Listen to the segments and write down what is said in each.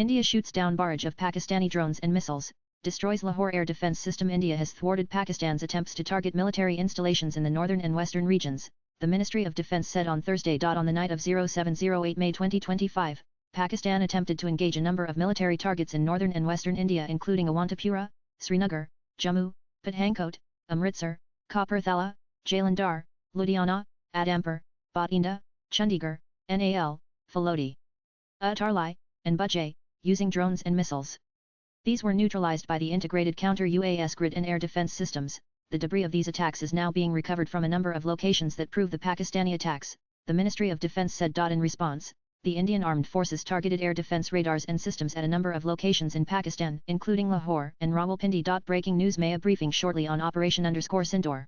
India shoots down barrage of Pakistani drones and missiles, destroys Lahore air defence system. India has thwarted Pakistan's attempts to target military installations in the northern and western regions, the Ministry of Defence said on Thursday. On the night of 0708 May 2025, Pakistan attempted to engage a number of military targets in northern and western India including Awantapura, Srinagar, Jammu, Pathankot, Amritsar, Kapurthala, Jalandhar, Ludhiana, Adampur, Bathinda, Chandigarh, Nal, Phalodi, Atarlai, and Bajaj, using drones and missiles. These were neutralized by the integrated counter-UAS grid and air defense systems. The debris of these attacks is now being recovered from a number of locations that prove the Pakistani attacks, the Ministry of Defence said. In response, the Indian Armed Forces targeted air defense radars and systems at a number of locations in Pakistan, including Lahore and Rawalpindi. Breaking news. May a briefing shortly on Operation Sindoor.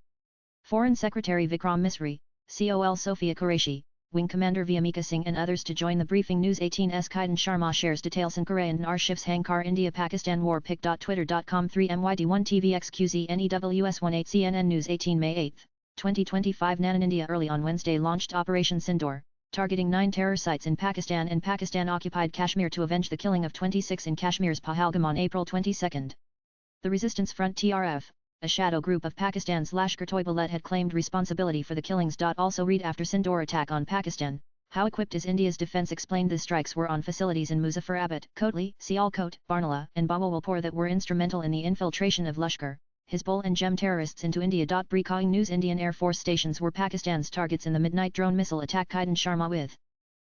Foreign Secretary Vikram Misri, COL Sophia Qureshi, Wing Commander Vyamika Singh and others to join the briefing. News 18's Kaidan Sharma shares details. Sankara and Arshifs Hankar India Pakistan War Pic. Twitter.com 3MYD1 TVXQZ NEWS 18 CNN News 18 May 8, 2025 Nanan India early on Wednesday launched Operation Sindoor, targeting 9 terror sites in Pakistan and Pakistan-occupied Kashmir to avenge the killing of 26 in Kashmir's Pahalgam on April 22. The Resistance Front TRF, a shadow group of Pakistan's Lashkar-Toiba had claimed responsibility for the killings. Also read after Sindoor attack on Pakistan, how equipped is India's defence? Explained the strikes were on facilities in Muzaffarabad, Kotli, Sialkot, Barnala and Bahawalpur that were instrumental in the infiltration of Lashkar, Hizbul and Jem terrorists into India. Breaking news. Indian Air Force stations were Pakistan's targets in the midnight drone missile attack. Kaidan Sharma with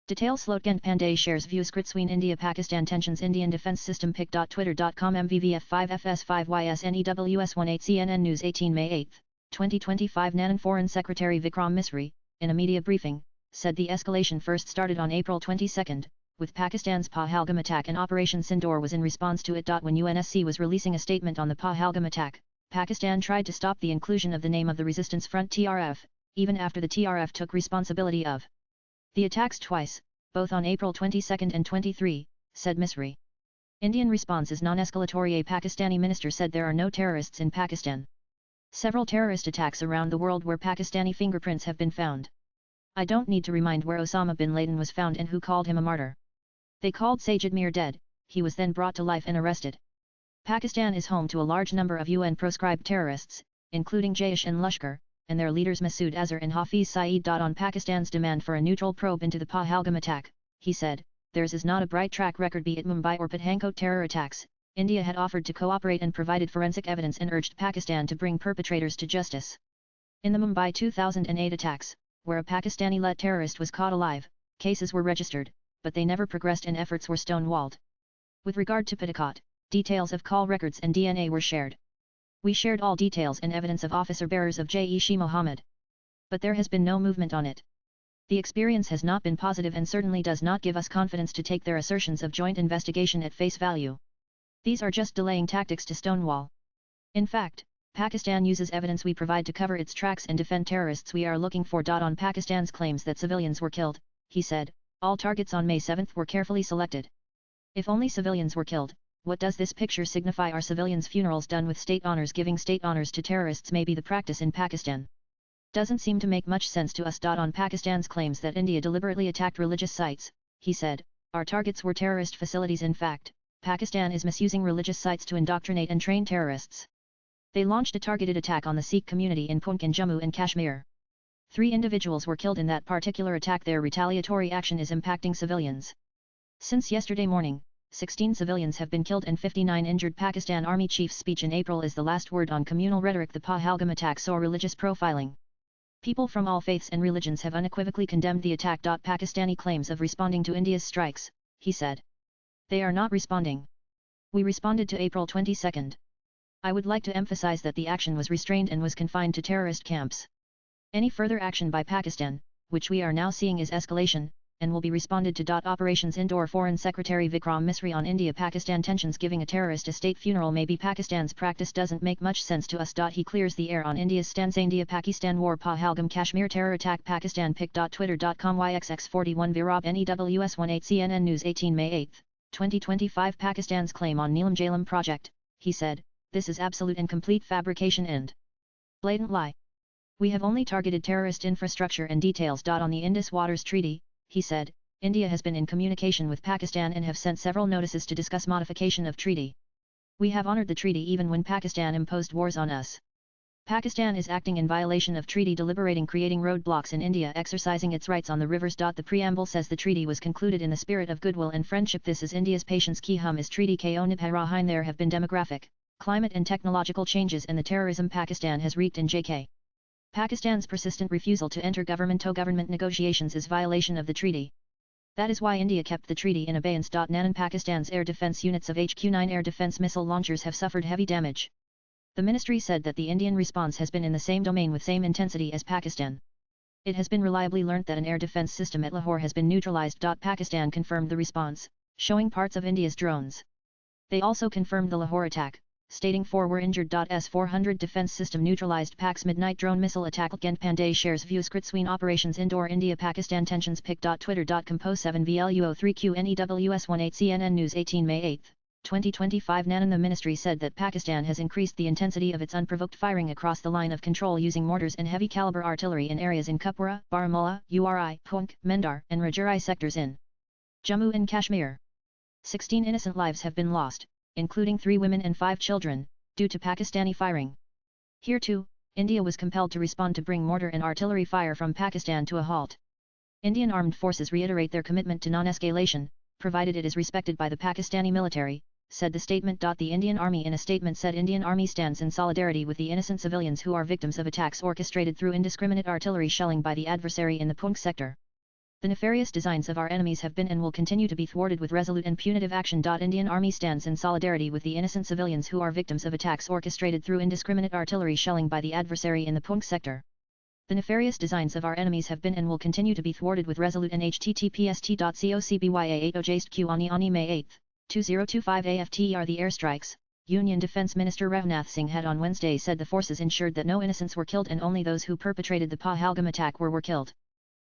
details. Slotgant Pandey shares views. Kritsween India-Pakistan tensions. Indian defence system pic. Twitter.com MVVF5FS5YS NEWS 18 CNN News 18 May 8, 2025 Nanan Foreign Secretary Vikram Misri, in a media briefing, said the escalation first started on April 22, with Pakistan's Pahalgam attack and Operation Sindoor was in response to it. When UNSC was releasing a statement on the Pahalgam attack, Pakistan tried to stop the inclusion of the name of the Resistance Front TRF, even after the TRF took responsibility of the attacks twice, both on April 22 and 23, said Misri. Indian response is non-escalatory. A Pakistani minister said there are no terrorists in Pakistan. Several terrorist attacks around the world where Pakistani fingerprints have been found. I don't need to remind where Osama bin Laden was found and who called him a martyr. They called Sajid Mir dead, he was then brought to life and arrested. Pakistan is home to a large number of UN-proscribed terrorists, including Jaish and Lashkar, and their leaders Masood Azhar and Hafiz Saeed. On Pakistan's demand for a neutral probe into the Pahalgam attack, he said, theirs is not a bright track record be it Mumbai or Pathankot terror attacks. India had offered to cooperate and provided forensic evidence and urged Pakistan to bring perpetrators to justice. In the Mumbai 2008 attacks, where a Pakistani-led terrorist was caught alive, cases were registered, but they never progressed and efforts were stonewalled. With regard to Pathankot, details of call records and DNA were shared. We shared all details and evidence of officer-bearers of Jaish-e Mohammed. But there has been no movement on it. The experience has not been positive and certainly does not give us confidence to take their assertions of joint investigation at face value. These are just delaying tactics to stonewall. In fact, Pakistan uses evidence we provide to cover its tracks and defend terrorists we are looking for. On Pakistan's claims that civilians were killed, he said, all targets on May 7 were carefully selected. If only civilians were killed, what does this picture signify? Are civilians' funerals done with state honors? Giving state honors to terrorists may be the practice in Pakistan. Doesn't seem to make much sense to us. On Pakistan's claims that India deliberately attacked religious sites, he said, our targets were terrorist facilities. In fact, Pakistan is misusing religious sites to indoctrinate and train terrorists. They launched a targeted attack on the Sikh community in Poonch in Jammu and Kashmir. 3 individuals were killed in that particular attack. Their retaliatory action is impacting civilians. Since yesterday morning, 16 civilians have been killed and 59 injured. Pakistan Army Chief's speech in April is the last word on communal rhetoric. The Pahalgam attack saw religious profiling. People from all faiths and religions have unequivocally condemned the attack. Pakistani claims of responding to India's strikes, he said. They are not responding. We responded to April 22. I would like to emphasize that the action was restrained and was confined to terrorist camps. Any further action by Pakistan, which we are now seeing, is escalation, and will be responded to. Operation Sindoor. Foreign Secretary Vikram Misri on India-Pakistan tensions. Giving a terrorist a state funeral may be Pakistan's practice doesn't make much sense to us. He clears the air on India's stance. India-Pakistan war. Pahalgam Kashmir terror attack. Pakistan pic. Twitter.com YXX41 Virab NEWS 18 CNN News 18 May 8, 2025 Pakistan's claim on Neelam Jailam project, he said, this is absolute and complete fabrication and blatant lie. We have only targeted terrorist infrastructure and details. On the Indus Waters Treaty, he said, India has been in communication with Pakistan and have sent several notices to discuss modification of treaty. We have honored the treaty even when Pakistan imposed wars on us. Pakistan is acting in violation of treaty, deliberating, creating roadblocks in India, exercising its rights on the rivers. The preamble says the treaty was concluded in the spirit of goodwill and friendship. This is India's patience ki hum is treaty ko nibharahin. There have been demographic, climate and technological changes and the terrorism Pakistan has wreaked in JK. Pakistan's persistent refusal to enter government-to-government negotiations is violation of the treaty. That is why India kept the treaty in abeyance. Nanan Pakistan's air defence units of HQ-9 air defence missile launchers have suffered heavy damage. The ministry said that the Indian response has been in the same domain with same intensity as Pakistan. It has been reliably learnt that an air defence system at Lahore has been neutralised. Pakistan confirmed the response, showing parts of India's drones. They also confirmed the Lahore attack, stating 4 were injured. S-400 defence system neutralised Pak's midnight drone missile attack. Gent Pandey shares views. Kritsween operations indoor India-Pakistan tensions. Pic. Twitter.com 7 VLUO3QNEWS18 CNN News 18 May 8, 2025 Nanan. The ministry said that Pakistan has increased the intensity of its unprovoked firing across the line of control using mortars and heavy caliber artillery in areas in Kupwara, Baramulla, Uri, Punk, Mendar and Rajouri sectors in Jammu and Kashmir. 16 innocent lives have been lost, including 3 women and 5 children, due to Pakistani firing. Here too, India was compelled to respond to bring mortar and artillery fire from Pakistan to a halt. Indian armed forces reiterate their commitment to non-escalation, provided it is respected by the Pakistani military, said the statement. The Indian Army in a statement said Indian Army stands in solidarity with the innocent civilians who are victims of attacks orchestrated through indiscriminate artillery shelling by the adversary in the Punk sector. The nefarious designs of our enemies have been and will continue to be thwarted with resolute and punitive action. Indian Army stands in solidarity with the innocent civilians who are victims of attacks orchestrated through indiscriminate artillery shelling by the adversary in the Punk sector. The nefarious designs of our enemies have been and will continue to be thwarted with resolute and https://.cocbya8ojastq ani May 8, 2025 AFTER. The airstrikes, Union Defence Minister Rajnath Singh had on Wednesday said the forces ensured that no innocents were killed and only those who perpetrated the Pahalgam attack were killed.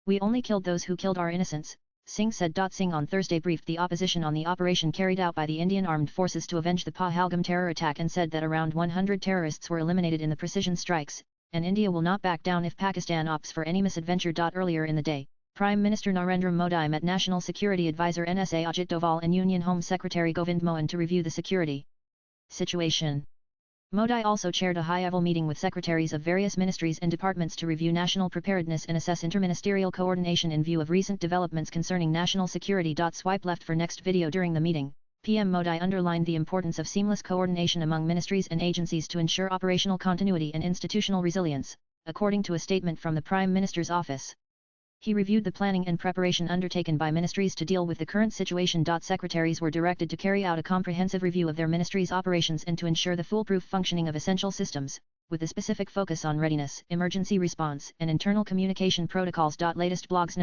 We only killed those who killed our innocents, Singh said. Singh on Thursday briefed the opposition on the operation carried out by the Indian Armed Forces to avenge the Pahalgam terror attack and said that around 100 terrorists were eliminated in the precision strikes, and India will not back down if Pakistan opts for any misadventure. Earlier in the day, Prime Minister Narendra Modi met National Security Advisor NSA Ajit Doval and Union Home Secretary Govind Mohan to review the security situation. Modi also chaired a high-level meeting with secretaries of various ministries and departments to review national preparedness and assess interministerial coordination in view of recent developments concerning national security. Swipe left for next video. During the meeting, PM Modi underlined the importance of seamless coordination among ministries and agencies to ensure operational continuity and institutional resilience, according to a statement from the Prime Minister's office. He reviewed the planning and preparation undertaken by ministries to deal with the current situation. Secretaries were directed to carry out a comprehensive review of their ministries' operations and to ensure the foolproof functioning of essential systems, with a specific focus on readiness, emergency response, and internal communication protocols. Latest blogs.